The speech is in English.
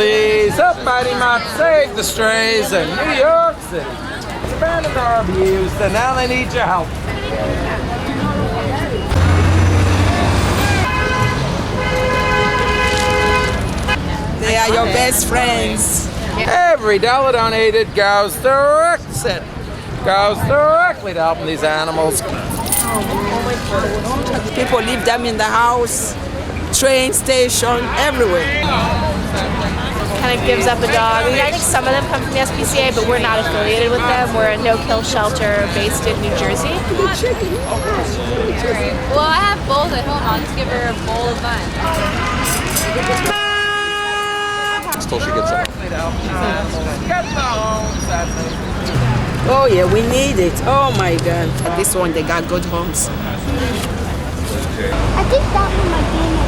Please, somebody might save the strays in New York City. Abandoned or abused, and now they need your help. They are your best friends. Every dollar donated goes directly to helping these animals. People leave them in the house, train station, everywhere. Kind of gives up a dog. I mean, I think some of them come from the SPCA, but we're not affiliated with them. We're a no-kill shelter based in New Jersey. Well, I have bowls at home. I'll just give her a bowl of mine. Till she gets up. Oh yeah, we need it. Oh my God. This one, they got good homes. I think that one might be